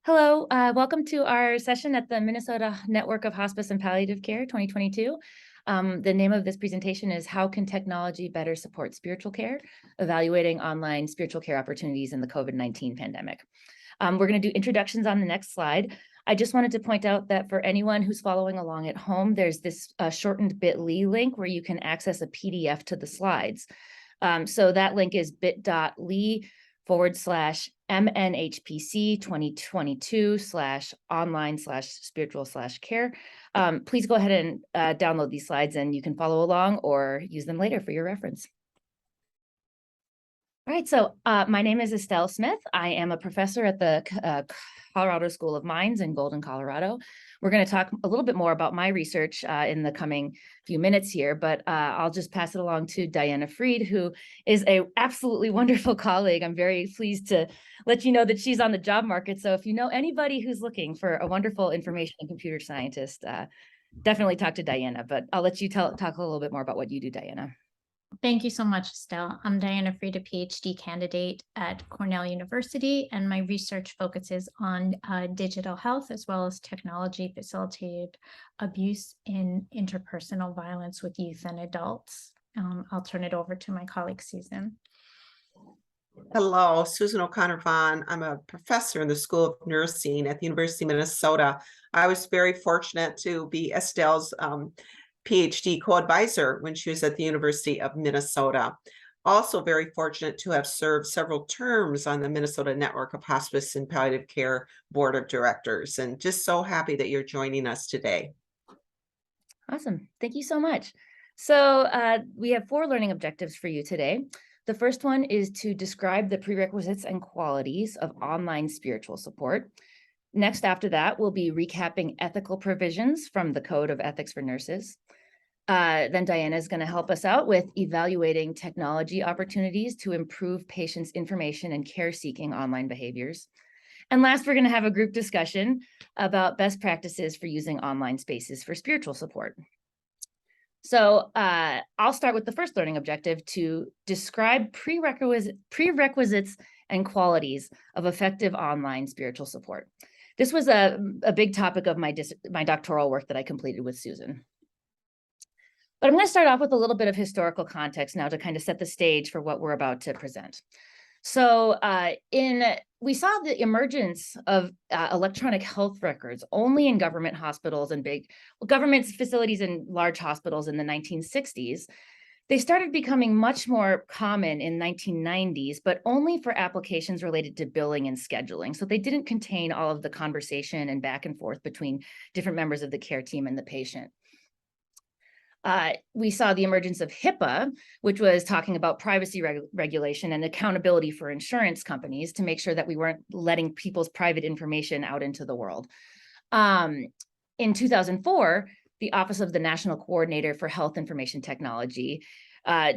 Hello, welcome to our session at the Minnesota Network of Hospice and Palliative Care 2022. The name of this presentation is How Can Technology Better Support Spiritual Care? Evaluating Online Spiritual Care Opportunities in the COVID-19 Pandemic. We're going to do introductions on the next slide. I just wanted to point out that for anyone who's following along at home, there's this shortened bit.ly link where you can access a PDF to the slides. So that link is bit.ly/MNHPC 2022/online/spiritual/care. Please go ahead and download these slides and you can follow along or use them later for your reference. All right, so my name is Estelle Smith. I am a professor at the Colorado School of Mines in Golden, Colorado. We're going to talk a little bit more about my research in the coming few minutes here, but I'll just pass it along to Diana Freed, who is an absolutely wonderful colleague. I'm very pleased to let you know that she's on the job market. So if you know anybody who's looking for a wonderful information and computer scientist, definitely talk to Diana, but I'll let you talk a little bit more about what you do, Diana. Thank you so much, Estelle. I'm Diana Freed, a PhD candidate at Cornell University, and my research focuses on digital health as well as technology-facilitated abuse in interpersonal violence with youth and adults. I'll turn it over to my colleague, Susan. Hello, Susan O'Connor-Vaughn. I'm a professor in the School of Nursing at the University of Minnesota. I was very fortunate to be Estelle's PhD co-advisor when she was at the University of Minnesota. Also very fortunate to have served several terms on the Minnesota Network of Hospice and Palliative Care Board of Directors, and just so happy that you're joining us today. Awesome. Thank you so much. So we have 4 learning objectives for you today. The first one is to describe the prerequisites and qualities of online spiritual support. Next, after that, we'll be recapping ethical provisions from the Code of Ethics for Nurses. Then Diana is going to help us out with evaluating technology opportunities to improve patients' information and care-seeking online behaviors. And last, we're going to have a group discussion about best practices for using online spaces for spiritual support. So I'll start with the first learning objective to describe prerequisites and qualities of effective online spiritual support. This was a big topic of my doctoral work that I completed with Susan. But I'm going to start off with a little bit of historical context now to kind of set the stage for what we're about to present. So we saw the emergence of electronic health records only in government hospitals and government facilities and large hospitals in the 1960s. They started becoming much more common in 1990s, but only for applications related to billing and scheduling. So they didn't contain all of the conversation and back and forth between different members of the care team and the patient. We saw the emergence of Hipaa, which was talking about privacy regulation and accountability for insurance companies to make sure that we weren't letting people's private information out into the world. In 2004, the Office of the National Coordinator for Health Information Technology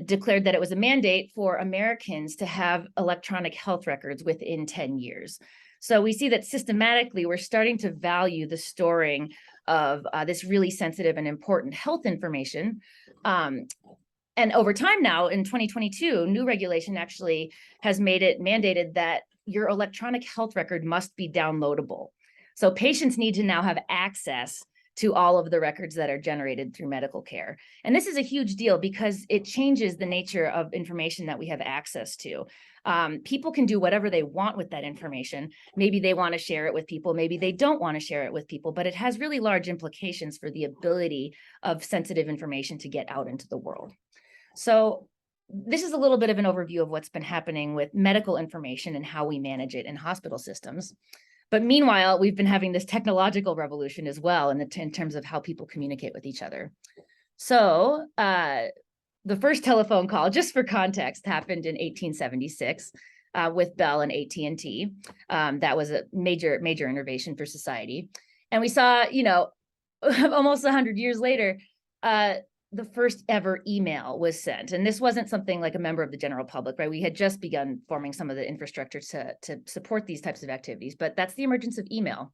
declared that it was a mandate for Americans to have electronic health records within 10 years. So we see that systematically we're starting to value the storing of this really sensitive and important health information. And over time now, in 2022, new regulation actually has made it mandated that your electronic health record must be downloadable. So patients need to now have access to all of the records that are generated through medical care. And this is a huge deal because it changes the nature of information that we have access to. People can do whatever they want with that information. Maybe they want to share it with people, maybe they don't want to share it with people, but it has really large implications for the ability of sensitive information to get out into the world. So this is a little bit of an overview of what's been happening with medical information and how we manage it in hospital systems. But meanwhile, we've been having this technological revolution as well in terms of how people communicate with each other. So the first telephone call, just for context, happened in 1876 with Bell and AT&T. That was a major innovation for society. And we saw, almost 100 years later, the first ever email was sent. And this wasn't something like a member of the general public, right? We had just begun forming some of the infrastructure to support these types of activities, but that's the emergence of email.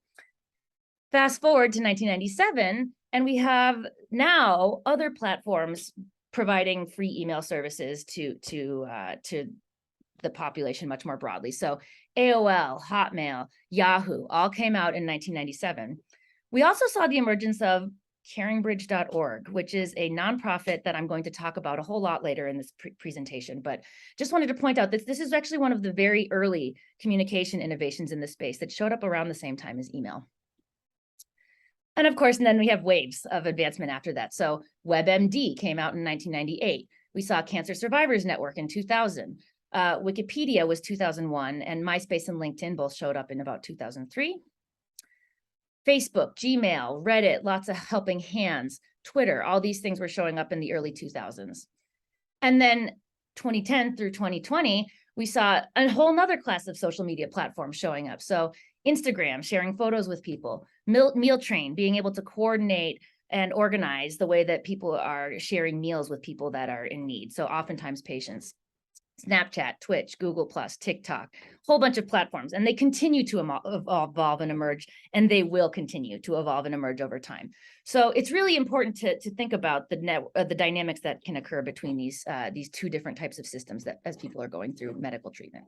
Fast forward to 1997, and we have now other platforms providing free email services to the population much more broadly. So AOL, Hotmail, Yahoo all came out in 1997. We also saw the emergence of Caringbridge.org, which is a nonprofit that I'm going to talk about a whole lot later in this presentation, but just wanted to point out that this is actually one of the very early communication innovations in this space that showed up around the same time as email. And of course, and then we have waves of advancement after that. So WebMD came out in 1998. We saw Cancer Survivors Network in 2000. Wikipedia was 2001, and MySpace and LinkedIn both showed up in about 2003. Facebook, Gmail, Reddit, lots of helping hands, Twitter, all these things were showing up in the early 2000s. And then 2010 through 2020, we saw a whole nother class of social media platforms showing up. So Instagram, sharing photos with people, Mealtrain, being able to coordinate and organize the way that people are sharing meals with people that are in need. So oftentimes patients. Snapchat, Twitch, Google+, TikTok, whole bunch of platforms, and they continue to evolve and emerge, and they will continue to evolve and emerge over time. So it's really important to think about the dynamics that can occur between these two different types of systems that as people are going through medical treatment.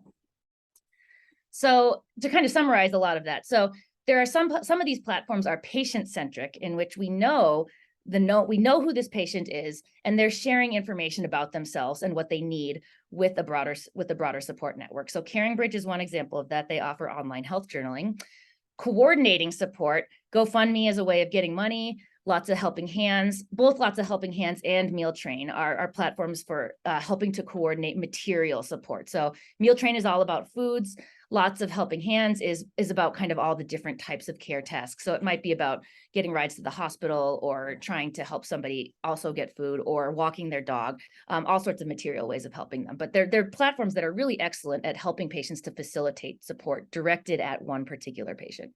So to kind of summarize a lot of that, so there are some of these platforms are patient-centric, in which we know who this patient is, and they're sharing information about themselves and what they need with the broader support network. So Caringbridge is one example of that. They offer online health journaling, coordinating support. GoFundMe is a way of getting money. Lots of helping hands, both Lots of Helping Hands and Mealtrain are platforms for helping to coordinate material support. So Mealtrain is all about foods. Lots of Helping Hands is about kind of all the different types of care tasks. So it might be about getting rides to the hospital, or trying to help somebody also get food, or walking their dog, all sorts of material ways of helping them. But they're platforms that are really excellent at helping patients to facilitate support directed at one particular patient.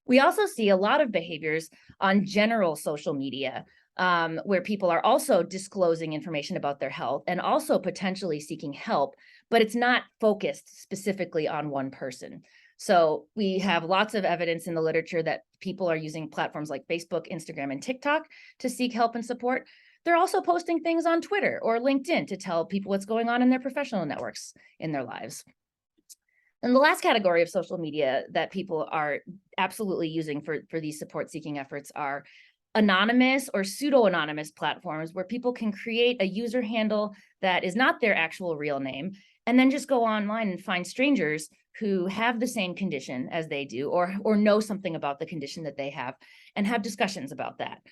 We also see a lot of behaviors on general social media, where people are also disclosing information about their health and also potentially seeking help, but it's not focused specifically on one person. So we have lots of evidence in the literature that people are using platforms like Facebook, Instagram, and TikTok to seek help and support. They're also posting things on Twitter or LinkedIn to tell people what's going on in their professional networks in their lives. And the last category of social media that people are absolutely using for these support-seeking efforts are anonymous or pseudo-anonymous platforms, where people can create a user handle that is not their actual real name, and then just go online and find strangers who have the same condition as they do, or know something about the condition that they have, and have discussions about that.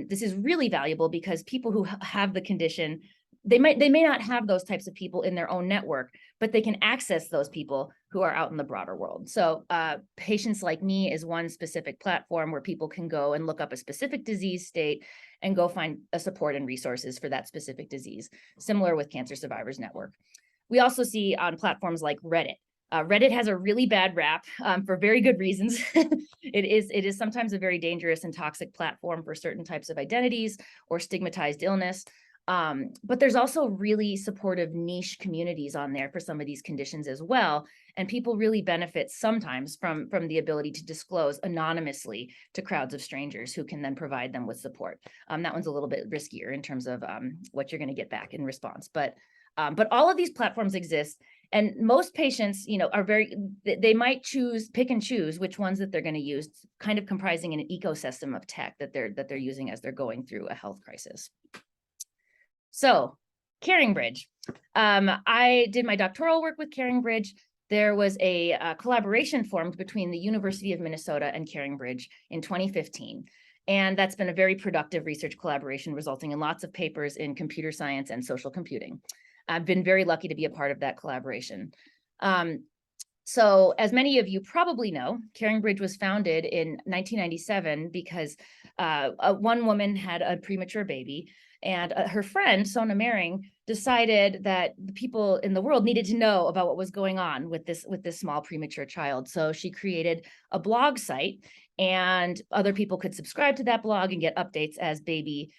This is really valuable because people who have the condition, they may not have those types of people in their own network, but they can access those people who are out in the broader world. So Patients Like Me is one specific platform where people can go and look up a specific disease state and go find a support and resources for that specific disease, similar with Cancer Survivors Network. We also see on platforms like Reddit. Reddit has a really bad rap for very good reasons. It is sometimes a very dangerous and toxic platform for certain types of identities or stigmatized illness. But there's also really supportive niche communities on there for some of these conditions as well. And people really benefit sometimes from the ability to disclose anonymously to crowds of strangers who can then provide them with support. That one's a little bit riskier in terms of what you're going to get back in response. But all of these platforms exist, and most patients, they might pick and choose which ones that they're going to use, kind of comprising an ecosystem of tech that they're using as they're going through a health crisis. So Caringbridge, I did my doctoral work with Caringbridge. There was a collaboration formed between the University of Minnesota and Caringbridge in 2015. And that's been a very productive research collaboration, resulting in lots of papers in computer science and social computing. I've been very lucky to be a part of that collaboration. So as many of you probably know, Caringbridge was founded in 1997 because one woman had a premature baby, and her friend, Sona Mering, decided that the people in the world needed to know about what was going on with this small premature child. So she created a blog site, and other people could subscribe to that blog and get updates as baby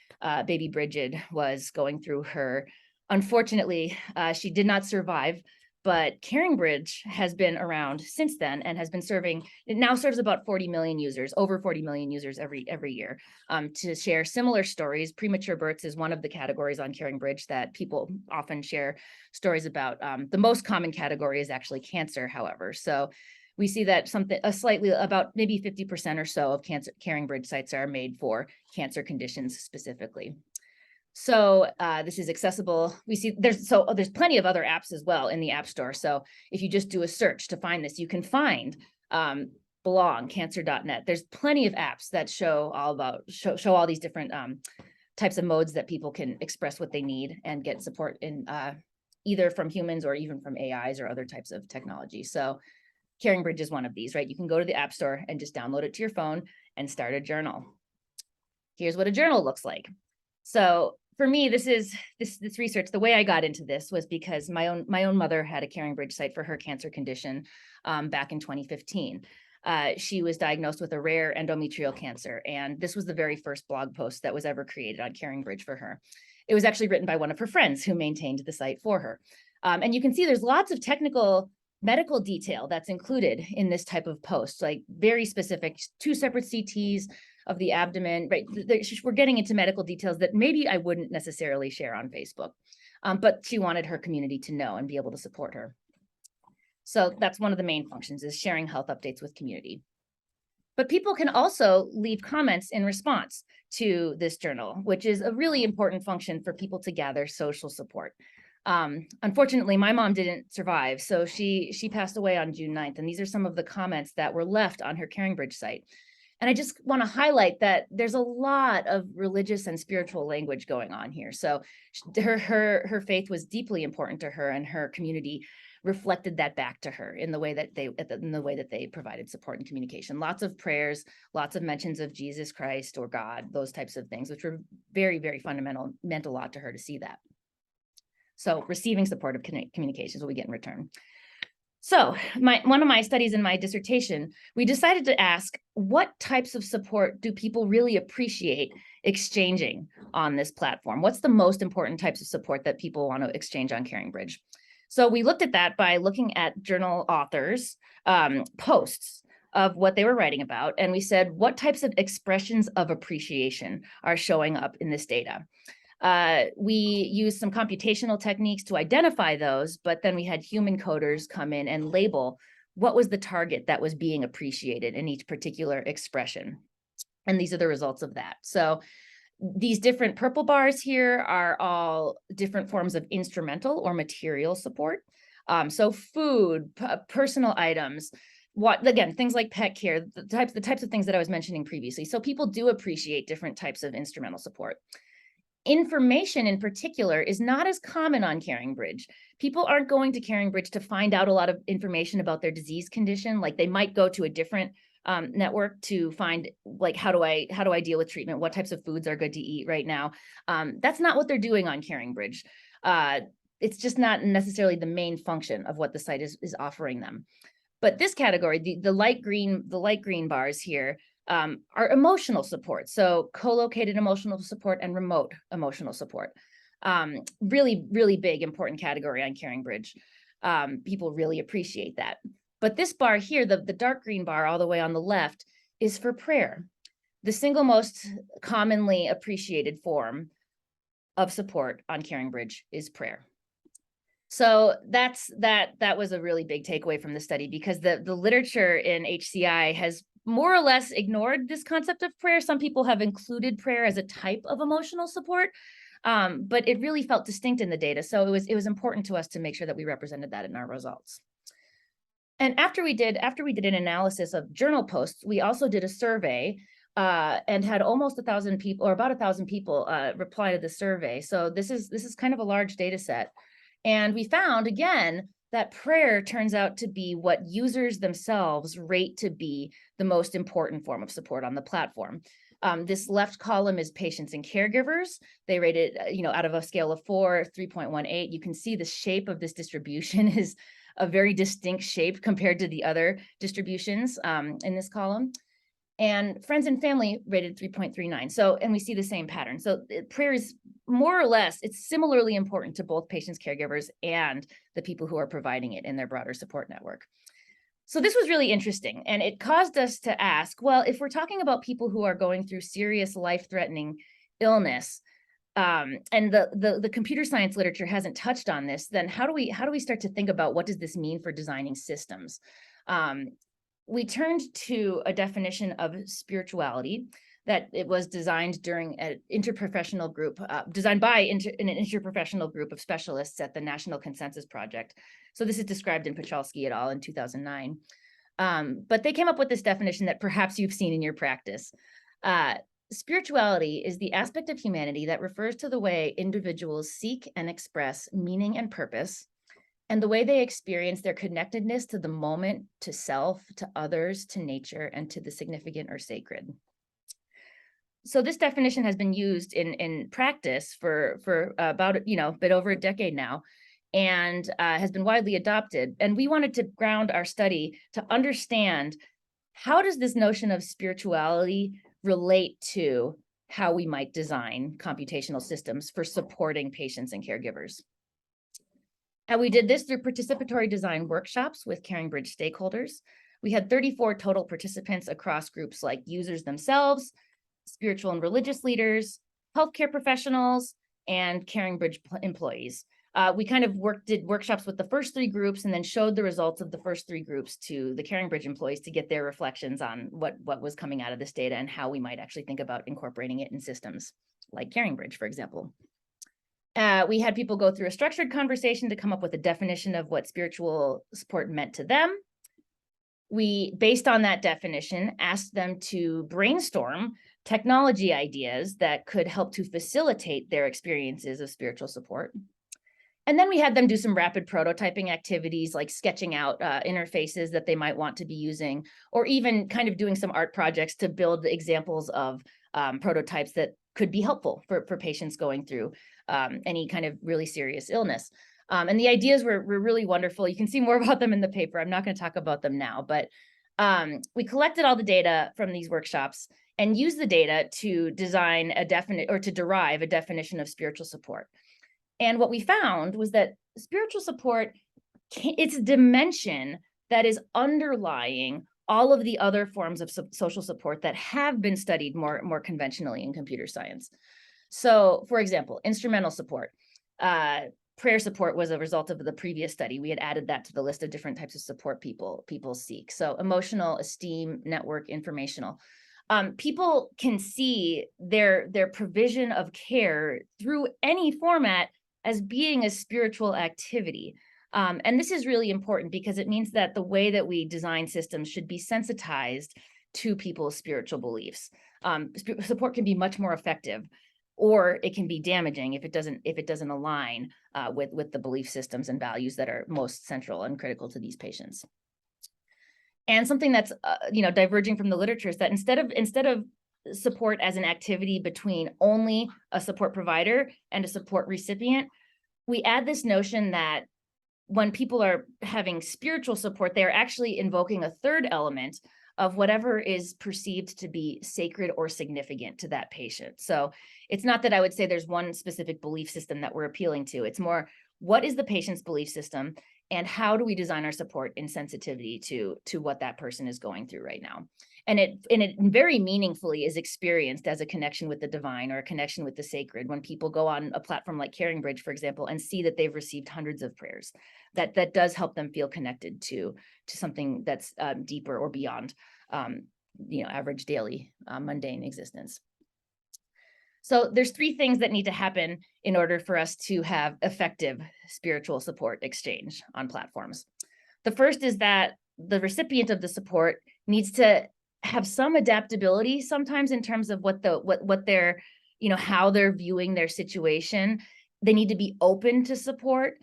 Bridget was going through her. Unfortunately, she did not survive, but Caringbridge has been around since then and has been serving, it now serves about 40 million users, over 40 million users every year, to share similar stories. Premature births is one of the categories on Caringbridge that people often share stories about. The most common category is actually cancer, however. So we see that slightly about maybe 50% or so of Caringbridge sites are made for cancer conditions specifically. So this is accessible. We see there's plenty of other apps as well in the App Store. So if you just do a search to find this, you can find belongcancer.net. There's plenty of apps that show all these different types of modes that people can express what they need and get support in either from humans or even from AIs or other types of technology. So Caringbridge is one of these, right? You can go to the App Store and just download it to your phone and start a journal. Here's what a journal looks like. So for me, this research, the way I got into this was because my own mother had a Caringbridge site for her cancer condition back in 2015. She was diagnosed with a rare endometrial cancer, and this was the very first blog post that was ever created on Caringbridge for her. It was actually written by one of her friends who maintained the site for her. And you can see there's lots of technical medical detail that's included in this type of post, like very specific, 2 separate CTs of the abdomen, right? We're getting into medical details that maybe I wouldn't necessarily share on Facebook, but she wanted her community to know and be able to support her. So that's one of the main functions, is sharing health updates with community. But people can also leave comments in response to this journal, which is a really important function for people to gather social support. Unfortunately, my mom didn't survive, so she passed away on June 9th, and these are some of the comments that were left on her Caringbridge site. And I just want to highlight that there's a lot of religious and spiritual language going on here. So her faith was deeply important to her, and her community reflected that back to her in the way that they provided support and communication. Lots of prayers, lots of mentions of Jesus Christ or God, those types of things, which were very, very fundamental, meant a lot to her to see that. So receiving supportive communications will we get in return. So one of my studies in my dissertation, we decided to ask, what types of support do people really appreciate exchanging on this platform? What's the most important types of support that people want to exchange on Caringbridge? So we looked at that by looking at journal authors' posts of what they were writing about. And we said, what types of expressions of appreciation are showing up in this data? We used some computational techniques to identify those, but then we had human coders come in and label what was the target that was being appreciated in each particular expression. And these are the results of that. So these different purple bars here are all different forms of instrumental or material support. So food, personal items, again, things like pet care, the types of things that I was mentioning previously. So people do appreciate different types of instrumental support. Information in particular is not as common on Caringbridge. People aren't going to Caringbridge to find out a lot of information about their disease condition. Like they might go to a different network to find, like, how do I deal with treatment? What types of foods are good to eat right now? That's not what they're doing on Caringbridge. It's just not necessarily the main function of what the site is offering them. But this category, the light green bars here, are emotional support. So co-located emotional support and remote emotional support. Really, really big, important category on Caringbridge. People really appreciate that. But this bar here, the dark green bar all the way on the left, is for prayer. The single most commonly appreciated form of support on Caringbridge is prayer. So that was a really big takeaway from the study, because the literature in HCI has more or less ignored this concept of prayer. Some people have included prayer as a type of emotional support, but it really felt distinct in the data. So it was important to us to make sure that we represented that in our results. And after we did an analysis of journal posts, we also did a survey and had almost 1,000 people, or about 1,000 people, reply to the survey. So this is kind of a large data set. And we found, again, that prayer turns out to be what users themselves rate to be the most important form of support on the platform. This left column is patients and caregivers. They rated, out of a scale of 4, 3.18. You can see the shape of this distribution is a very distinct shape compared to the other distributions in this column. and friends and family rated 3.39. So, and we see the same pattern. So prayer is more or less, it's similarly important to both patients, caregivers, and the people who are providing it in their broader support network. So this was really interesting, and it caused us to ask, well, if we're talking about people who are going through serious life-threatening illness, and the computer science literature hasn't touched on this, then how do we start to think about what does this mean for designing systems? We turned to a definition of spirituality that it was designed during an interprofessional group, designed by an interprofessional group of specialists at the National Consensus Project. So this is described in Pachalski et al. In 2009. But they came up with this definition that perhaps you've seen in your practice. Spirituality is the aspect of humanity that refers to the way individuals seek and express meaning and purpose, and the way they experience their connectedness to the moment, to self, to others, to nature, and to the significant or sacred. So this definition has been used in practice for about a bit over a decade now, and has been widely adopted. And we wanted to ground our study to understand, how does this notion of spirituality relate to how we might design computational systems for supporting patients and caregivers? And we did this through participatory design workshops with Caringbridge stakeholders. We had 34 total participants across groups like users themselves, spiritual and religious leaders, healthcare professionals, and Caringbridge employees. We kind of did workshops with the first 3 groups and then showed the results of the first 3 groups to the Caringbridge employees to get their reflections on what was coming out of this data and how we might actually think about incorporating it in systems like Caringbridge, for example. We had people go through a structured conversation to come up with a definition of what spiritual support meant to them. We, based on that definition, asked them to brainstorm technology ideas that could help to facilitate their experiences of spiritual support. And then we had them do some rapid prototyping activities, like sketching out interfaces that they might want to be using, or even kind of doing some art projects to build examples of prototypes that could be helpful for patients going through any kind of really serious illness. And the ideas were really wonderful. You can see more about them in the paper. I'm not going to talk about them now, but we collected all the data from these workshops and used the data to design to derive a definition of spiritual support. And what we found was that spiritual support, it's a dimension that is underlying all of the other forms of social support that have been studied more conventionally in computer science. So, for example, instrumental support. Prayer support was a result of the previous study. We had added that to the list of different types of support people seek. So emotional, esteem, network, informational. People can see their provision of care through any format as being a spiritual activity. And this is really important because it means that the way that we design systems should be sensitized to people's spiritual beliefs. Support can be much more effective, or it can be damaging if it doesn't align with the belief systems and values that are most central and critical to these patients. And something that's diverging from the literature is that instead of support as an activity between only a support provider and a support recipient, we add this notion that when people are having spiritual support, they are actually invoking a third element of whatever is perceived to be sacred or significant to that patient. So it's not that I would say there's one specific belief system that we're appealing to. It's more, what is the patient's belief system and how do we design our support in sensitivity to what that person is going through right now? And it very meaningfully is experienced as a connection with the divine or a connection with the sacred when people go on a platform like Caringbridge, for example, and see that they've received hundreds of prayers. That does help them feel connected to something that's deeper or beyond average daily mundane existence. So there's 3 things that need to happen in order for us to have effective spiritual support exchange on platforms. The first is that the recipient of the support needs to have some adaptability sometimes in terms of what they're, how they're viewing their situation. They need to be open to support,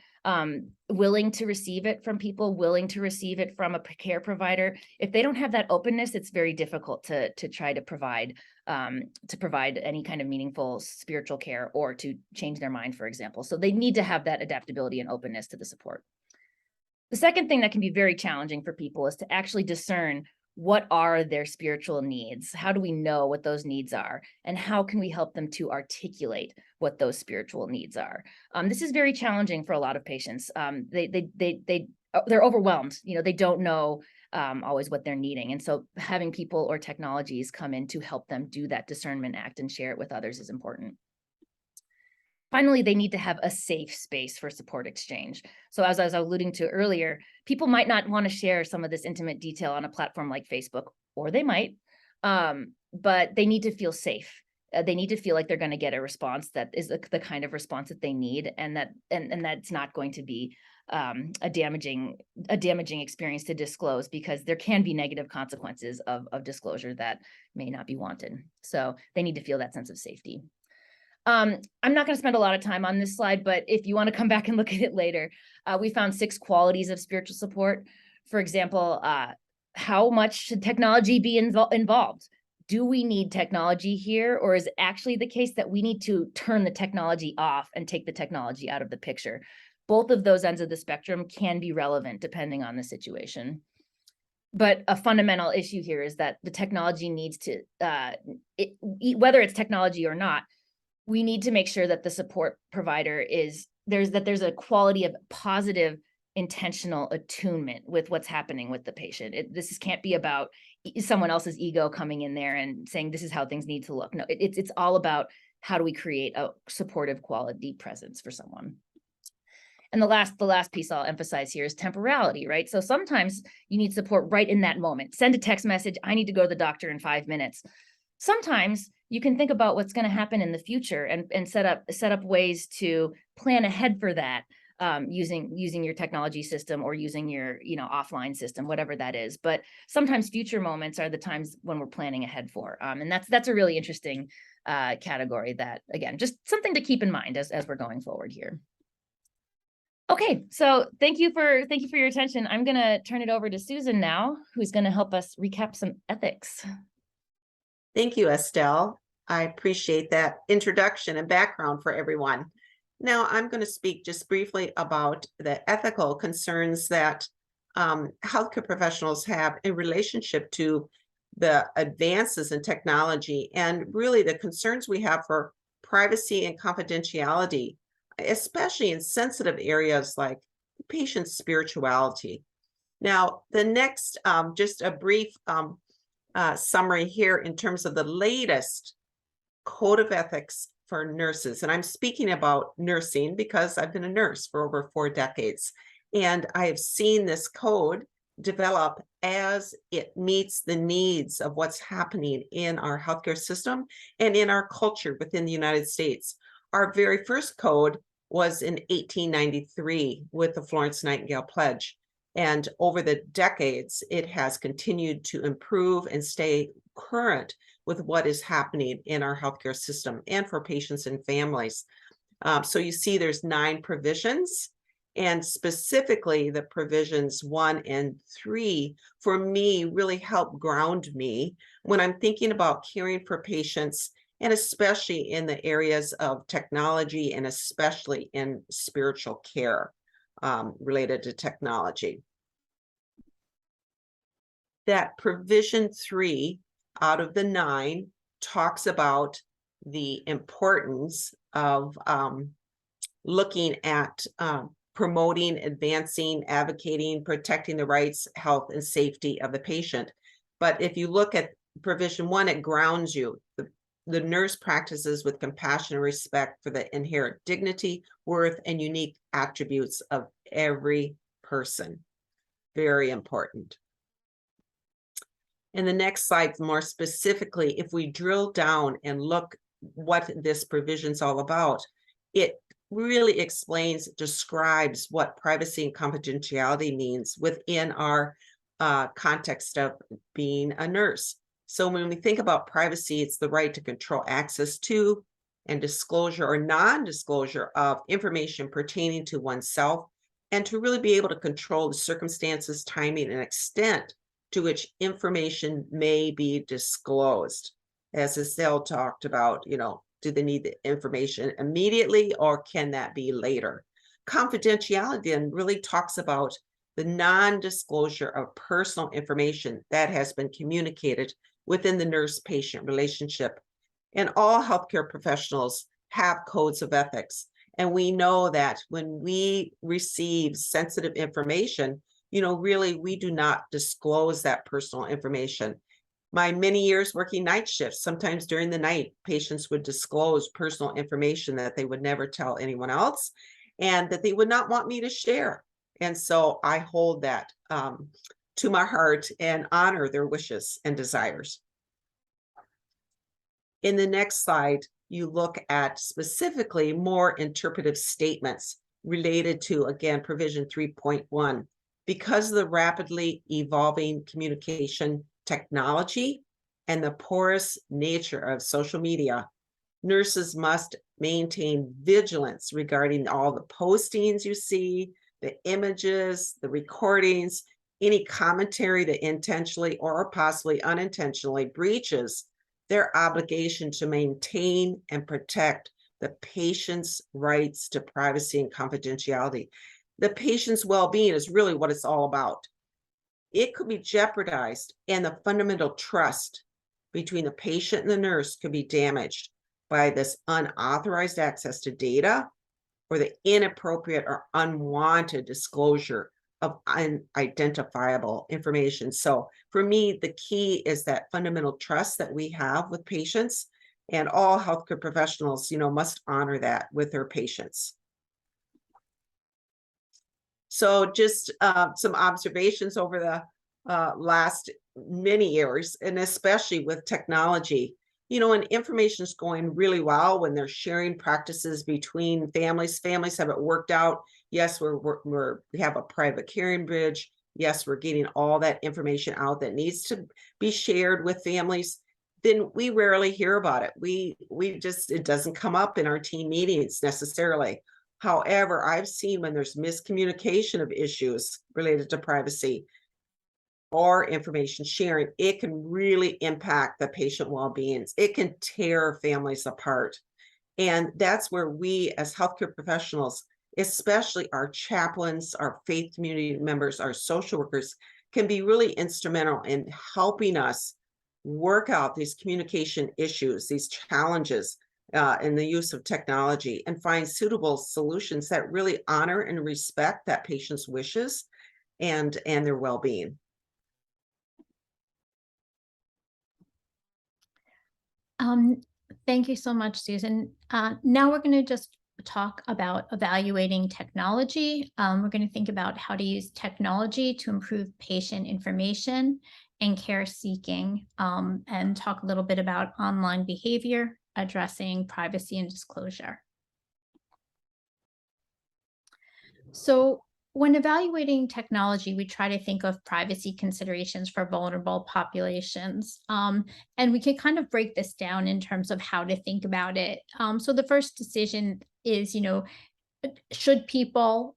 willing to receive it from people, willing to receive it from a care provider. If they don't have that openness, it's very difficult to try to provide any kind of meaningful spiritual care or to change their mind, for example. So they need to have that adaptability and openness to the support. The second thing that can be very challenging for people is to actually discern what are their spiritual needs? How do we know what those needs are? And how can we help them to articulate what those spiritual needs are? This is very challenging for a lot of patients. They're overwhelmed. They don't know always what they're needing. And so having people or technologies come in to help them do that discernment act and share it with others is important. Finally, they need to have a safe space for support exchange. So as I was alluding to earlier, people might not want to share some of this intimate detail on a platform like Facebook, or they might, but they need to feel safe. They need to feel like they're going to get a response that is the kind of response that they need, and that's not going to be a damaging experience to disclose, because there can be negative consequences of disclosure that may not be wanted. So they need to feel that sense of safety. I'm not going to spend a lot of time on this slide, but if you want to come back and look at it later, we found 6 qualities of spiritual support. For example, how much should technology be involved? Do we need technology here, or is it actually the case that we need to turn the technology off and take the technology out of the picture? Both of those ends of the spectrum can be relevant depending on the situation. But a fundamental issue here is that the technology needs to, whether it's technology or not, we need to make sure that the support provider there's a quality of positive, intentional attunement with what's happening with the patient. This can't be about someone else's ego coming in there and saying this is how things need to look. No, it's all about how do we create a supportive quality presence for someone. And the last piece I'll emphasize here is temporality, right? So sometimes you need support right in that moment. Send a text message, I need to go to the doctor in 5 minutes. Sometimes you can think about what's going to happen in the future and set up ways to plan ahead for that, using your technology system or using your offline system, whatever that is. But sometimes future moments are the times when we're planning ahead for, and that's a really interesting category that, again, just something to keep in mind as we're going forward here. Okay, so thank you for your attention. I'm going to turn it over to Susan now, who's going to help us recap some ethics. Thank you, Estelle. I appreciate that introduction and background for everyone. Now I'm going to speak just briefly about the ethical concerns that healthcare professionals have in relationship to the advances in technology, and really the concerns we have for privacy and confidentiality, especially in sensitive areas like patient spirituality. Now, the next, just a brief summary here in terms of the latest code of ethics for nurses. And I'm speaking about nursing because I've been a nurse for over 4 decades. And I have seen this code develop as it meets the needs of what's happening in our healthcare system and in our culture within the United States. Our very first code was in 1893 with the Florence Nightingale Pledge. And over the decades, it has continued to improve and stay current with what is happening in our healthcare system and for patients and families. So you see there's 9 provisions, and specifically the provisions 1 and 3 for me really help ground me when I'm thinking about caring for patients, and especially in the areas of technology and especially in spiritual care related to technology. That provision 3 out of the 9 talks about the importance of looking at promoting, advancing, advocating, protecting the rights, health, and safety of the patient. But if you look at provision 1, it grounds you. The nurse practices with compassion and respect for the inherent dignity, worth, and unique attributes of every person. Very important. In the next slide, more specifically, if we drill down and look what this provision is all about, it really explains, describes what privacy and confidentiality means within our context of being a nurse. So when we think about privacy, it's the right to control access to and disclosure or non-disclosure of information pertaining to oneself, and to really be able to control the circumstances, timing, and extent to which information may be disclosed. As Estelle talked about, do they need the information immediately or can that be later? Confidentiality then really talks about the non-disclosure of personal information that has been communicated within the nurse-patient relationship. And all healthcare professionals have codes of ethics. And we know that when we receive sensitive information, really, we do not disclose that personal information. My many years working night shifts, sometimes during the night, patients would disclose personal information that they would never tell anyone else and that they would not want me to share. And so I hold that to my heart and honor their wishes and desires. In the next slide, you look at specifically more interpretive statements related to, again, provision 3.1. Because of the rapidly evolving communication technology and the porous nature of social media, nurses must maintain vigilance regarding all the postings you see, the images, the recordings, any commentary that intentionally or possibly unintentionally breaches their obligation to maintain and protect the patient's rights to privacy and confidentiality. The patient's well-being is really what it's all about. It could be jeopardized, and the fundamental trust between the patient and the nurse could be damaged by this unauthorized access to data or the inappropriate or unwanted disclosure of unidentifiable information. So for me, the key is that fundamental trust that we have with patients, and all healthcare professionals, must honor that with their patients. So just some observations over the last many years, and especially with technology, when information is going really well, when they're sharing practices between families have it worked out. Yes, we have a private Caringbridge. Yes, we're getting all that information out that needs to be shared with families. Then we rarely hear about it. It doesn't come up in our team meetings necessarily. However, I've seen when there's miscommunication of issues related to privacy or information sharing, it can really impact the patient well-being. It can tear families apart. And that's where we as healthcare professionals, especially our chaplains, our faith community members, our social workers, can be really instrumental in helping us work out these communication issues, these challenges in the use of technology, and find suitable solutions that really honor and respect that patient's wishes and their well-being. Thank you so much, Susan. Now we're going to just talk about evaluating technology. We're going to think about how to use technology to improve patient information and care seeking, and talk a little bit about online behavior, addressing privacy and disclosure. So when evaluating technology, we try to think of privacy considerations for vulnerable populations. And we can kind of break this down in terms of how to think about it. So the first decision is, should people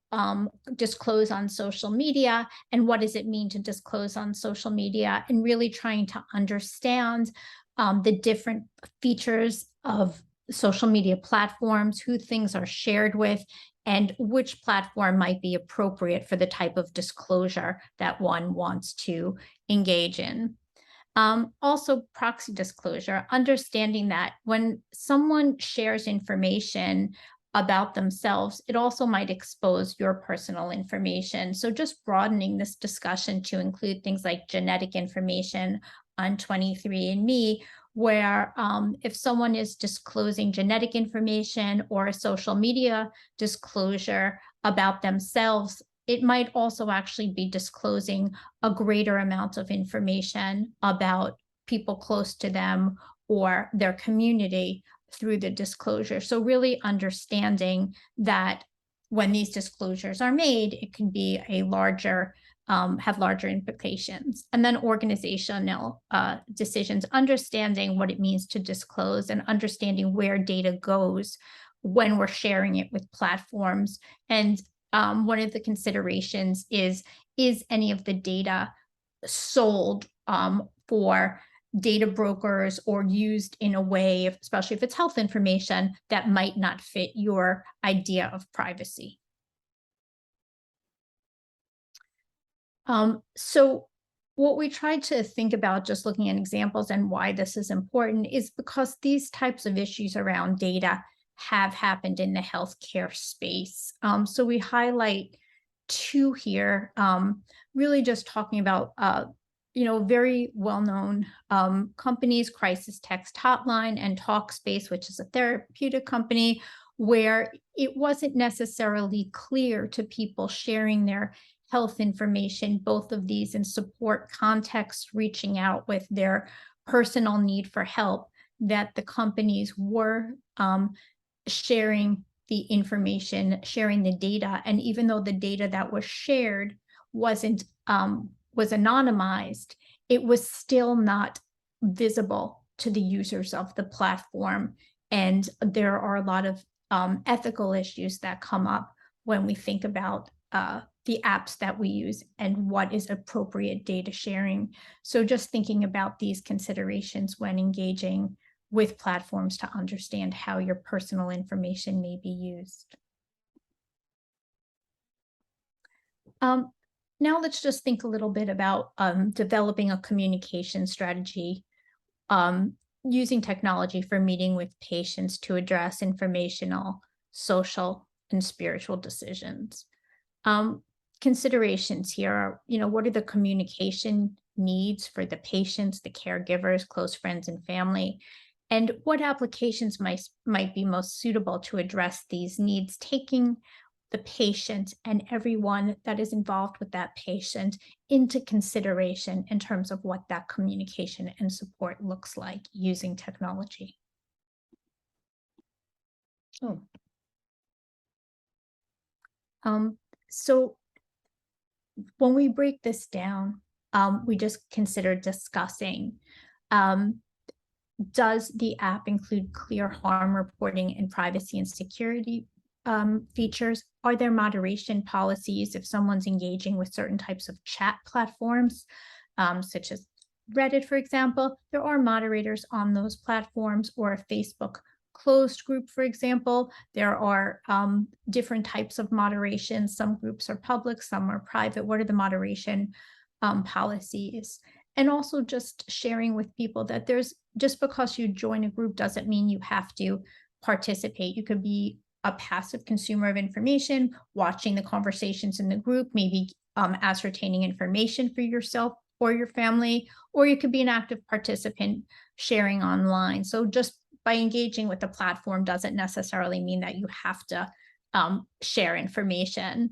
disclose on social media, and what does it mean to disclose on social media, and really trying to understand the different features of social media platforms, who things are shared with, and which platform might be appropriate for the type of disclosure that one wants to engage in. Also, proxy disclosure, understanding that when someone shares information about themselves, it also might expose your personal information. So just broadening this discussion to include things like genetic information on 23andMe, where if someone is disclosing genetic information or a social media disclosure about themselves, it might also actually be disclosing a greater amount of information about people close to them or their community through the disclosure. So really understanding that when these disclosures are made, it can be a larger, have larger implications. And then organizational decisions, understanding what it means to disclose and understanding where data goes when we're sharing it with platforms. And one of the considerations is any of the data sold for data brokers or used in a way, especially if it's health information, that might not fit your idea of privacy. So what we tried to think about, just looking at examples and why this is important, is because these types of issues around data have happened in the healthcare space. So we highlight two here, really just talking about very well-known companies, Crisis Text Hotline and Talkspace, which is a therapeutic company, where it wasn't necessarily clear to people sharing their health information, both of these in support context, reaching out with their personal need for help, that the companies were sharing the information, sharing the data. And even though the data that was shared was anonymized, it was still not visible to the users of the platform. And there are a lot of ethical issues that come up when we think about the apps that we use and what is appropriate data sharing. So just thinking about these considerations when engaging with platforms to understand how your personal information may be used. Now let's just think a little bit about developing a communication strategy using technology for meeting with patients to address informational, social, and spiritual decisions. Considerations here are, what are the communication needs for the patients, the caregivers, close friends, and family, and what applications might be most suitable to address these needs, taking the patient and everyone that is involved with that patient into consideration in terms of what that communication and support looks like using technology. Oh. So when we break this down, we just consider discussing, does the app include clear harm reporting and privacy and security features? Are there moderation policies if someone's engaging with certain types of chat platforms, such as Reddit, for example? There are moderators on those platforms, or a Facebook closed group, for example. There are different types of moderation. Some groups are public, some are private. What are the moderation policies? And also just sharing with people that just because you join a group doesn't mean you have to participate. You could be a passive consumer of information, watching the conversations in the group, maybe ascertaining information for yourself or your family, or you could be an active participant sharing online. So just by engaging with the platform doesn't necessarily mean that you have to share information.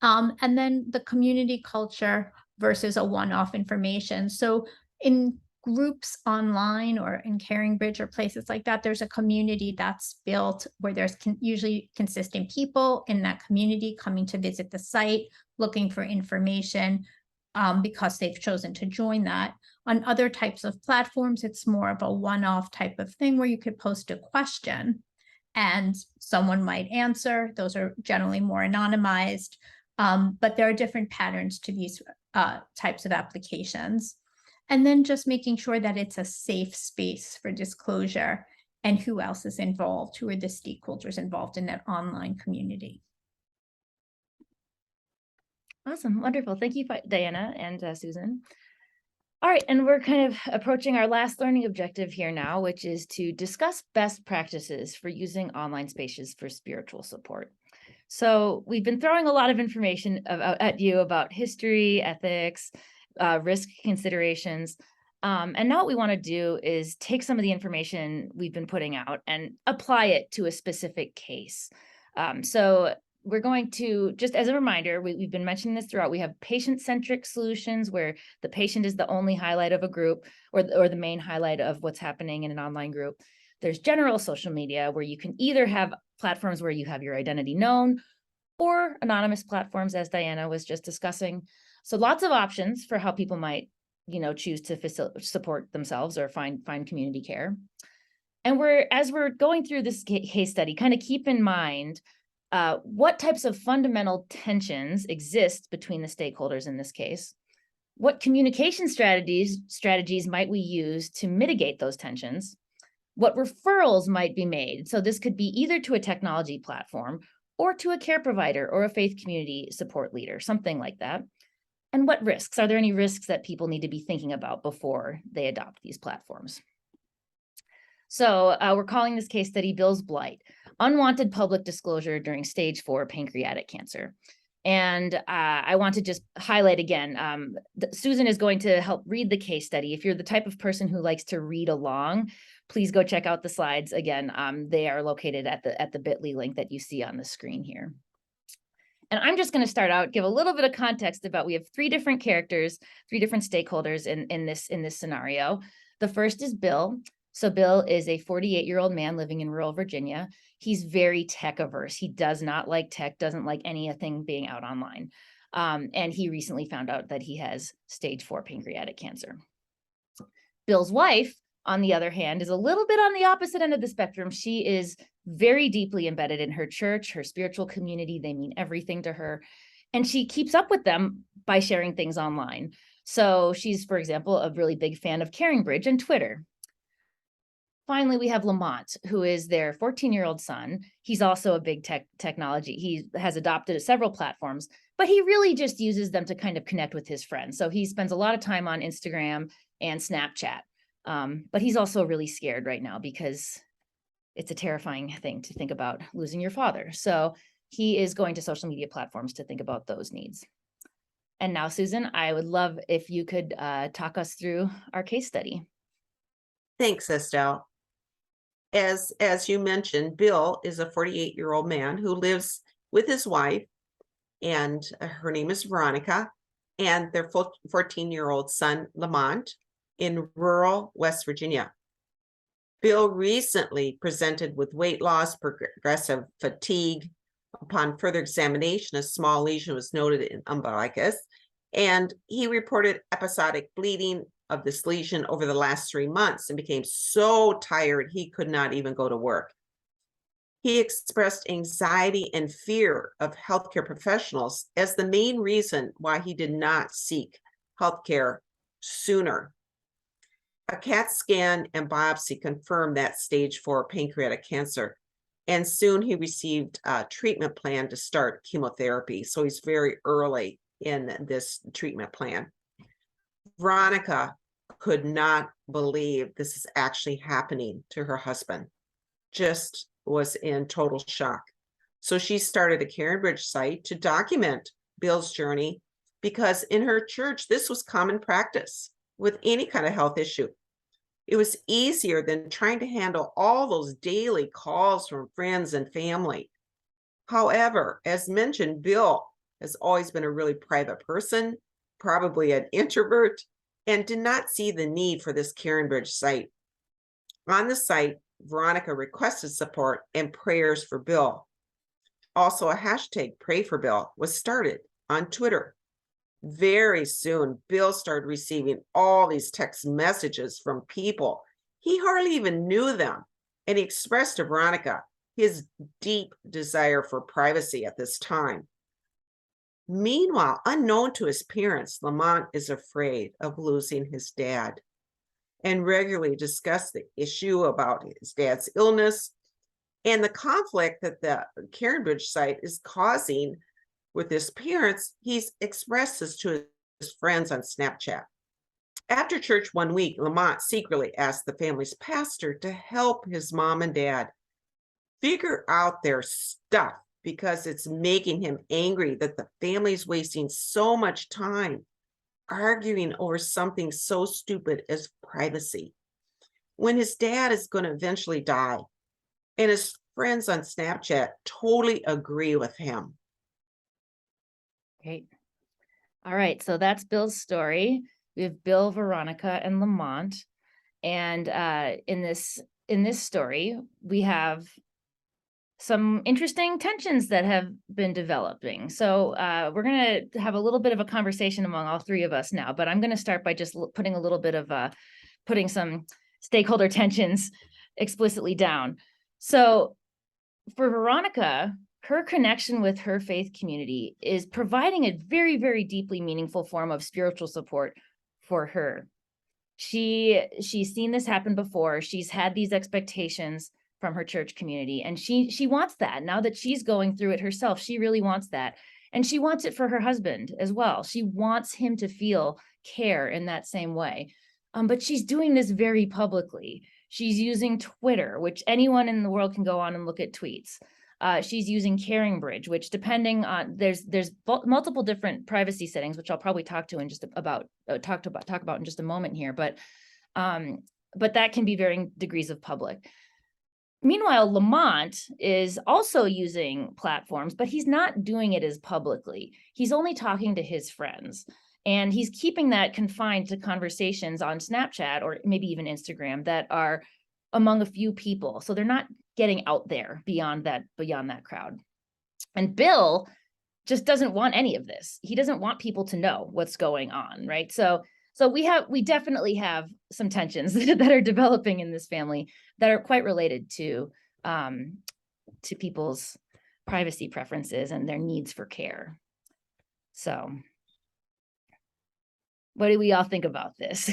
And then the community culture versus a one-off information. So in groups online or in Caringbridge or places like that, there's a community that's built where there's usually consistent people in that community coming to visit the site, looking for information because they've chosen to join that. On other types of platforms, it's more of a one-off type of thing where you could post a question and someone might answer. Those are generally more anonymized, but there are different patterns to these types of applications. And then just making sure that it's a safe space for disclosure and who else is involved, who are the stakeholders involved in that online community. Awesome. Wonderful. Thank you, Diana and Susan. All right, and we're kind of approaching our last learning objective here now, which is to discuss best practices for using online spaces for spiritual support. So we've been throwing a lot of information at you about history, ethics, risk considerations. And now what we want to do is take some of the information we've been putting out and apply it to a specific case. So we're going to, just as a reminder, we've been mentioning this throughout, we have patient-centric solutions where the patient is the only highlight of a group or the main highlight of what's happening in an online group. There's general social media where you can either have platforms where you have your identity known or anonymous platforms, as Diana was just discussing. So lots of options for how people might, choose to support themselves or find community care. And as we're going through this case study, kind of keep in mind what types of fundamental tensions exist between the stakeholders in this case. What communication strategies might we use to mitigate those tensions? What referrals might be made? So this could be either to a technology platform or to a care provider or a faith community support leader, something like that. And what risks? Are there any risks that people need to be thinking about before they adopt these platforms? So we're calling this case study Bill's Blight, Unwanted Public Disclosure During Stage 4 Pancreatic Cancer. And I want to just highlight again, Susan is going to help read the case study. If you're the type of person who likes to read along, please go check out the slides. Again, they are located at the bit.ly link that you see on the screen here. And I'm just going to start out, give a little bit of context about, we have 3 different characters, 3 different stakeholders in this scenario. The first is Bill. So Bill is a 48-year-old man living in rural Virginia. He's very tech averse. He does not like tech, doesn't like anything being out online. And he recently found out that he has stage 4 pancreatic cancer. Bill's wife, on the other hand, is a little bit on the opposite end of the spectrum. She is very deeply embedded in her church, her spiritual community. They mean everything to her. And she keeps up with them by sharing things online. So she's, for example, a really big fan of Caringbridge and Twitter. Finally, we have Lamont, who is their 14-year-old son. He's also a big technology. He has adopted several platforms, but he really just uses them to kind of connect with his friends. So he spends a lot of time on Instagram and Snapchat. But he's also really scared right now because it's a terrifying thing to think about losing your father. So he is going to social media platforms to think about those needs. And now, Susan, I would love if you could talk us through our case study. Thanks, Estelle. As you mentioned, Bill is a 48-year-old man who lives with his wife, and her name is Veronica, and their 14-year-old son, Lamont, in rural West Virginia. Bill recently presented with weight loss, progressive fatigue. Upon further examination, a small lesion was noted in umbilicus, and he reported episodic bleeding of this lesion over the last 3 months and became so tired he could not even go to work. He expressed anxiety and fear of healthcare professionals as the main reason why he did not seek healthcare sooner. A CAT scan and biopsy confirmed that stage 4 pancreatic cancer, and soon he received a treatment plan to start chemotherapy. So he's very early in this treatment plan. Veronica could not believe this is actually happening to her husband, just was in total shock. So she started a Caringbridge site to document Bill's journey, because in her church, this was common practice with any kind of health issue. It was easier than trying to handle all those daily calls from friends and family. However, as mentioned, Bill has always been a really private person, probably an introvert, and did not see the need for this Caringbridge site. On the site, Veronica requested support and prayers for Bill. Also, a hashtag Pray for Bill was started on Twitter. Very soon, Bill started receiving all these text messages from people. He hardly even knew them, and he expressed to Veronica his deep desire for privacy at this time. Meanwhile, unknown to his parents, Lamont is afraid of losing his dad and regularly discussed the issue about his dad's illness and the conflict that the Caringbridge site is causing with his parents. He's expressed this to his friends on Snapchat. After church one week, Lamont secretly asked the family's pastor to help his mom and dad figure out their stuff, because it's making him angry that the family's wasting so much time arguing over something so stupid as privacy, when his dad is going to eventually die. And his friends on Snapchat totally agree with him. Great. All right, so that's Bill's story. We have Bill, Veronica, and Lamont. And in this story, we have some interesting tensions that have been developing. So we're going to have a little bit of a conversation among all 3 of us now, but I'm going to start by just putting a little bit of putting some stakeholder tensions explicitly down. So for Veronica, her connection with her faith community is providing a very, very deeply meaningful form of spiritual support for her. She's seen this happen before. She's had these expectations from her church community, and she wants that. Now that she's going through it herself, she really wants that. And she wants it for her husband as well. She wants him to feel care in that same way. But she's doing this very publicly. She's using Twitter, which anyone in the world can go on and look at tweets. She's using Caringbridge, which depending on, there's multiple different privacy settings, which I'll probably talk about in just a moment here. But that can be varying degrees of public. Meanwhile, Lamont is also using platforms, but he's not doing it as publicly. He's only talking to his friends, and he's keeping that confined to conversations on Snapchat or maybe even Instagram that are among a few people. So they're not getting out there beyond that crowd. And Bill just doesn't want any of this. He doesn't want people to know what's going on, right? So we definitely have some tensions that are developing in this family that are quite related to people's privacy preferences and their needs for care. So what do we all think about this?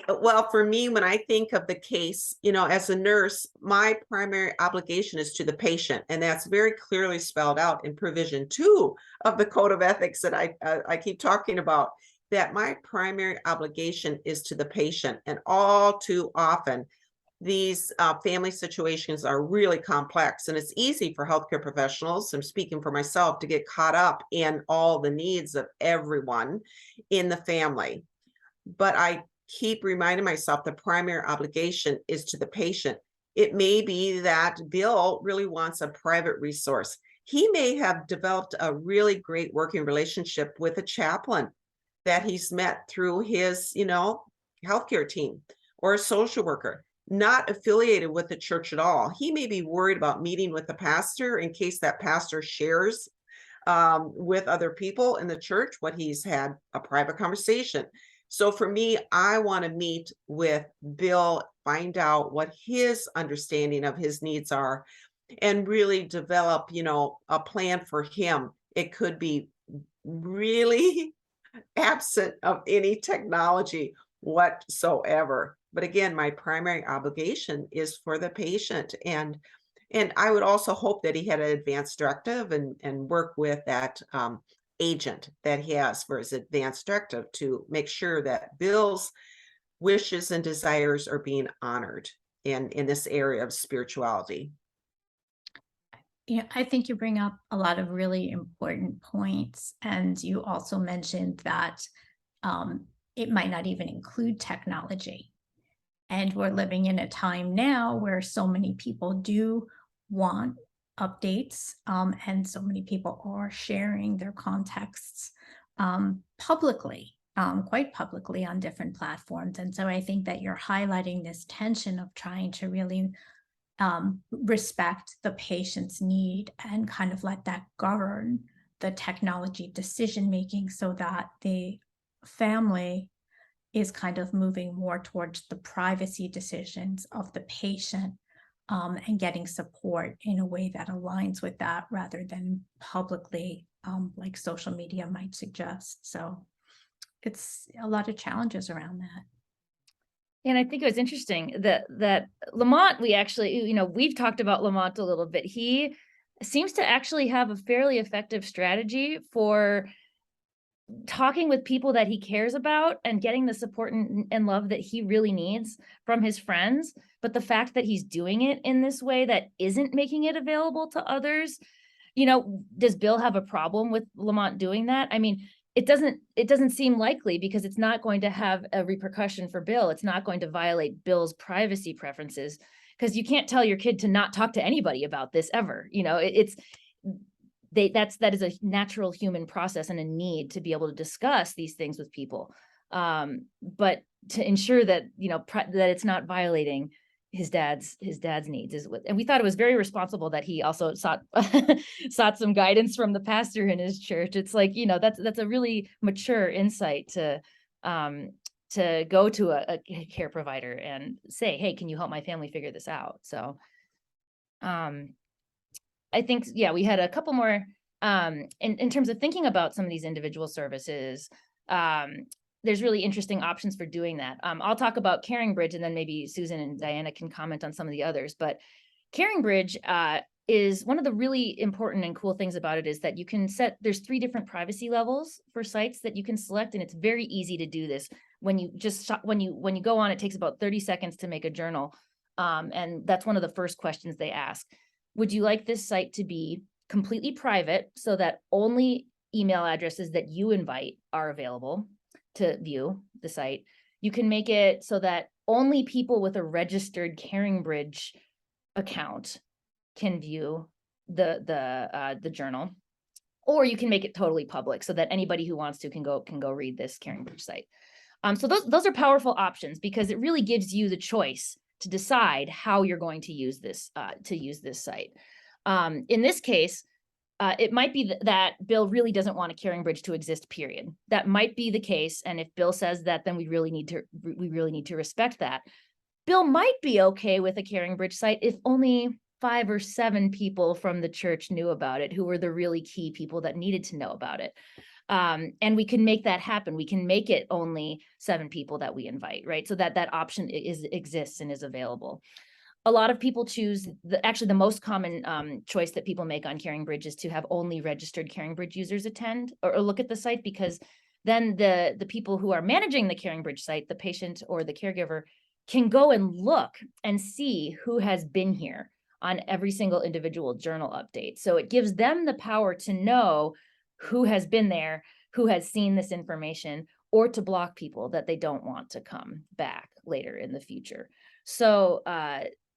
Well, for me, when I think of the case, as a nurse, my primary obligation is to the patient, and that's very clearly spelled out in provision 2 of the Code of Ethics that I keep talking about, that my primary obligation is to the patient. And all too often, these family situations are really complex, and it's easy for healthcare professionals, I'm speaking for myself, to get caught up in all the needs of everyone in the family. But I keep reminding myself the primary obligation is to the patient. It may be that Bill really wants a private resource. He may have developed a really great working relationship with a chaplain that he's met through his, healthcare team, or a social worker, not affiliated with the church at all. He may be worried about meeting with the pastor in case that pastor shares with other people in the church what he's had a private conversation. So for me, I want to meet with Bill, find out what his understanding of his needs are, and really develop, a plan for him. It could be really absent of any technology whatsoever. But again, my primary obligation is for the patient. And I would also hope that he had an advance directive and work with that agent that he has for his advance directive to make sure that Bill's wishes and desires are being honored in this area of spirituality. Yeah, I think you bring up a lot of really important points. And you also mentioned that it might not even include technology. And we're living in a time now where so many people do want updates, and so many people are sharing their contexts publicly, quite publicly on different platforms. And so I think that you're highlighting this tension of trying to really respect the patient's need and kind of let that govern the technology decision making, so that the family is kind of moving more towards the privacy decisions of the patient, and getting support in a way that aligns with that, rather than publicly, like social media might suggest. So it's a lot of challenges around that. And I think it was interesting that Lamont, we've talked about Lamont a little bit. He seems to actually have a fairly effective strategy for talking with people that he cares about and getting the support and love that he really needs from his friends. But the fact that he's doing it in this way that isn't making it available to others, does Bill have a problem with Lamont doing that? I mean, it doesn't seem likely, because it's not going to have a repercussion for Bill. It's not going to violate Bill's privacy preferences, because you can't tell your kid to not talk to anybody about this ever. That is a natural human process and a need to be able to discuss these things with people. But to ensure that, that it's not violating his dad's needs and we thought it was very responsible that he also sought some guidance from the pastor in his church. It's like, that's a really mature insight to go to a care provider and say, hey, can you help my family figure this out? So I think, we had a couple more in terms of thinking about some of these individual services. There's really interesting options for doing that. I'll talk about Caringbridge, and then maybe Susan and Diana can comment on some of the others. But Caringbridge is one of the really important and cool things about it is that you can there's 3 different privacy levels for sites that you can select, and it's very easy to do this. When you go on, it takes about 30 seconds to make a journal. And that's one of the first questions they ask. Would you like this site to be completely private so that only email addresses that you invite are available to view the site? You can make it so that only people with a registered Caringbridge account can view the journal, or you can make it totally public so that anybody who wants to can go read this Caringbridge site. So those are powerful options because it really gives you the choice to decide how you're going to use this site. In this case, it might be that Bill really doesn't want a Caringbridge to exist, period. That might be the case, and if Bill says that, then we really need to respect that. Bill might be okay with a Caringbridge site if only 5 or 7 people from the church knew about it, who were the really key people that needed to know about it. And we can make that happen. We can make it only 7 people that we invite, right? So that option exists and is available. A lot of people choose, actually the most common choice that people make on Caringbridge is to have only registered Caringbridge users attend or look at the site, because then the people who are managing the Caringbridge site, the patient or the caregiver, can go and look and see who has been here on every single individual journal update. So it gives them the power to know who has been there, who has seen this information, or to block people that they don't want to come back later in the future. So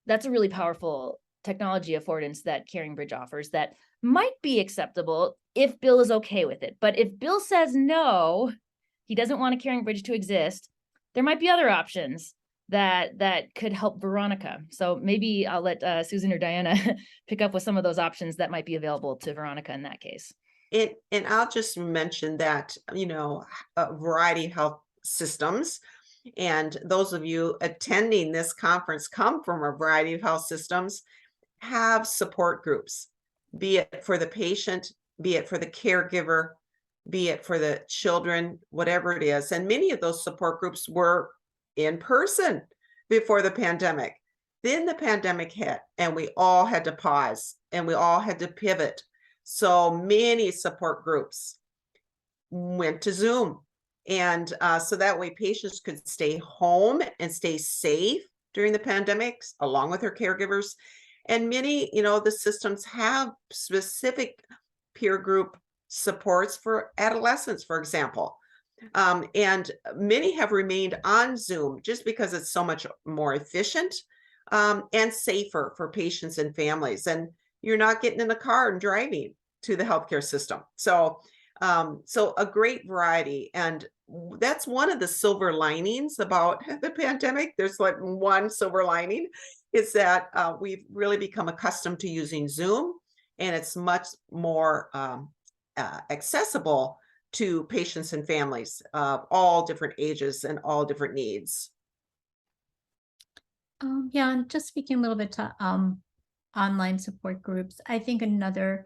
that's a really powerful technology affordance that Caringbridge offers that might be acceptable if Bill is okay with it. But if Bill says no, he doesn't want a Caringbridge to exist, there might be other options that could help Veronica. So maybe I'll let Susan or Diana pick up with some of those options that might be available to Veronica in that case. And I'll just mention that, a variety of health systems, and those of you attending this conference come from a variety of health systems, have support groups, be it for the patient, be it for the caregiver, be it for the children, whatever it is. And many of those support groups were in person before the pandemic. Then the pandemic hit and we all had to pause and we all had to pivot. So many support groups went to Zoom. And so that way patients could stay home and stay safe during the pandemic, along with their caregivers. And many, the systems have specific peer group supports for adolescents, for example. And many have remained on Zoom just because it's so much more efficient and safer for patients and families. And you're not getting in the car and driving to the healthcare system. So a great variety. And that's one of the silver linings about the pandemic. There's like one silver lining is that we've really become accustomed to using Zoom, and it's much more accessible to patients and families of all different ages and all different needs. Yeah, and just speaking a little bit to online support groups, I think another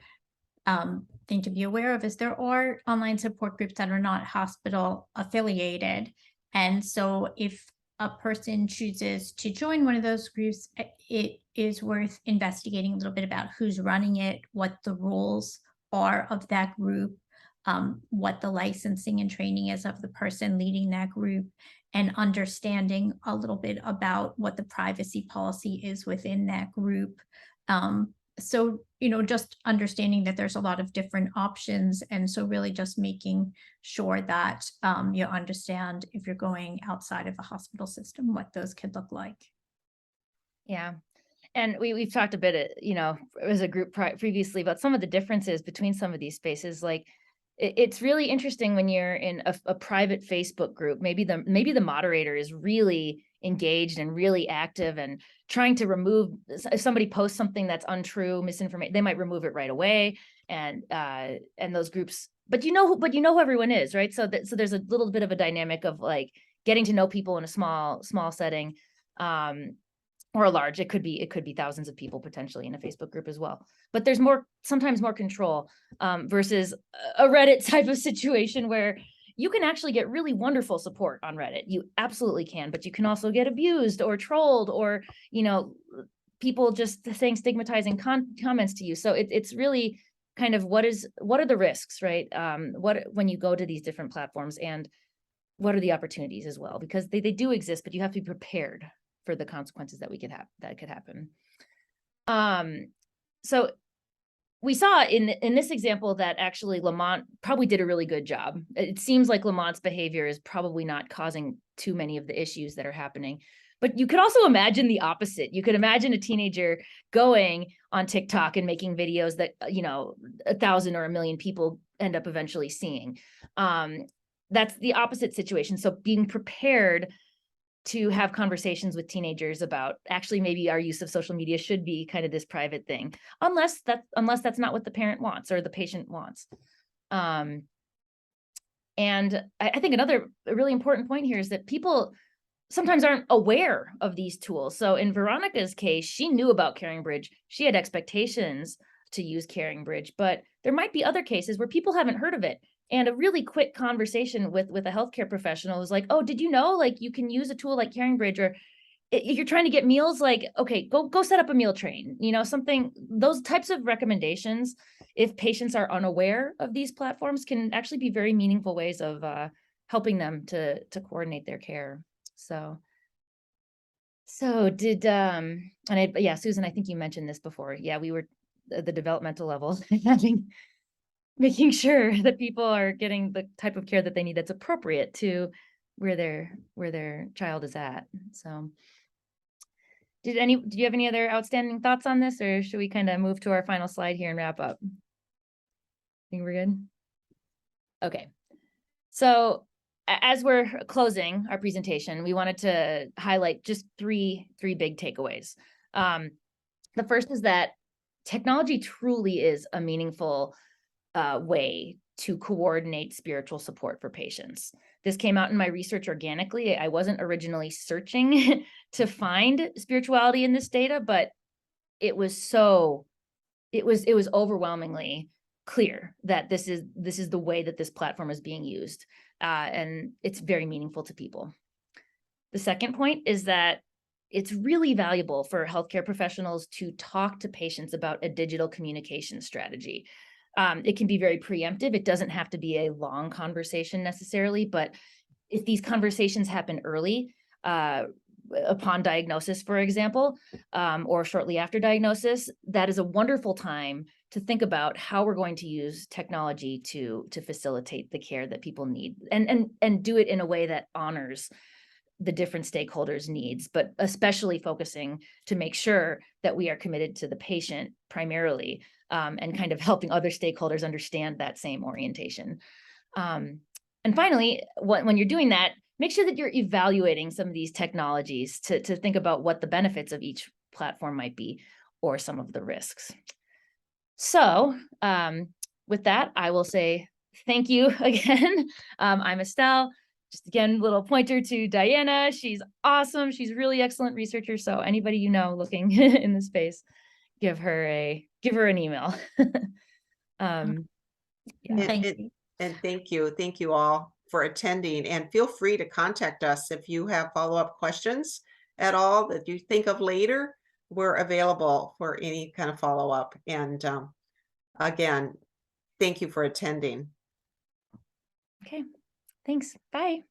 thing to be aware of is there are online support groups that are not hospital affiliated. And so if a person chooses to join one of those groups, it is worth investigating a little bit about who's running it, what the rules are of that group, what the licensing and training is of the person leading that group, and understanding a little bit about what the privacy policy is within that group. So, just understanding that there's a lot of different options. And so really just making sure that you understand, if you're going outside of the hospital system, what those could look like. Yeah. And we've talked a bit, as a group previously about some of the differences between some of these spaces. Like, it's really interesting when you're in a private Facebook group, maybe the moderator is really engaged and really active and trying to remove, if somebody posts something that's untrue, misinformation, they might remove it right away. And those groups, but you know who everyone is, right? So there's a little bit of a dynamic of like getting to know people in a small setting, or a large, it could be thousands of people potentially in a Facebook group as well. But there's sometimes more control versus a Reddit type of situation where you can actually get really wonderful support on Reddit. You absolutely can, but you can also get abused or trolled, or, people just saying stigmatizing comments to you. So it's really kind of what are the risks, right? When you go to these different platforms, and what are the opportunities as well, because they do exist, but you have to be prepared for the consequences that could happen. So we saw in this example that actually Lamont probably did a really good job. It seems like Lamont's behavior is probably not causing too many of the issues that are happening. But you could also imagine the opposite. You could imagine a teenager going on TikTok and making videos that, 1,000 or 1 million people end up eventually seeing. That's the opposite situation. So being prepared to have conversations with teenagers about actually maybe our use of social media should be kind of this private thing, unless that's not what the parent wants or the patient wants. And I think another really important point here is that people sometimes aren't aware of these tools. So in Veronica's case, she knew about Caringbridge. She had expectations to use Caringbridge, but there might be other cases where people haven't heard of it. And a really quick conversation with a healthcare professional is like, oh, did you know, like, you can use a tool like Caringbridge, or if you're trying to get meals, like, okay, go set up a meal train, something, those types of recommendations, if patients are unaware of these platforms, can actually be very meaningful ways of helping them to coordinate their care. So did, Susan, I think you mentioned this before. Yeah, we were at the developmental level, making sure that people are getting the type of care that they need that's appropriate to where their child is at. So do you have any other outstanding thoughts on this, or should we kind of move to our final slide here and wrap up? Think we're good? Okay. So as we're closing our presentation, we wanted to highlight just three big takeaways. The first is that technology truly is a meaningful way to coordinate spiritual support for patients. This came out in my research organically. I wasn't originally searching to find spirituality in this data, but it was overwhelmingly clear that this is the way that this platform is being used, and it's very meaningful to people. The second point is that it's really valuable for healthcare professionals to talk to patients about a digital communication strategy. It can be very preemptive. It doesn't have to be a long conversation necessarily, but if these conversations happen early, upon diagnosis, for example, or shortly after diagnosis, that is a wonderful time to think about how we're going to use technology to facilitate the care that people need, and do it in a way that honors the different stakeholders' needs, but especially focusing to make sure that we are committed to the patient primarily, and kind of helping other stakeholders understand that same orientation. And finally, when you're doing that, make sure that you're evaluating some of these technologies to think about what the benefits of each platform might be, or some of the risks. So with that, I will say thank you again. I'm Estelle. Just again, little pointer to Diana. She's awesome. She's a really excellent researcher. So anybody looking in the space, give her an email. Yeah. Thank you. And thank you all for attending, and feel free to contact us if you have follow-up questions at all that you think of later. We're available for any kind of follow-up. And again, thank you for attending. Okay, thanks. Bye.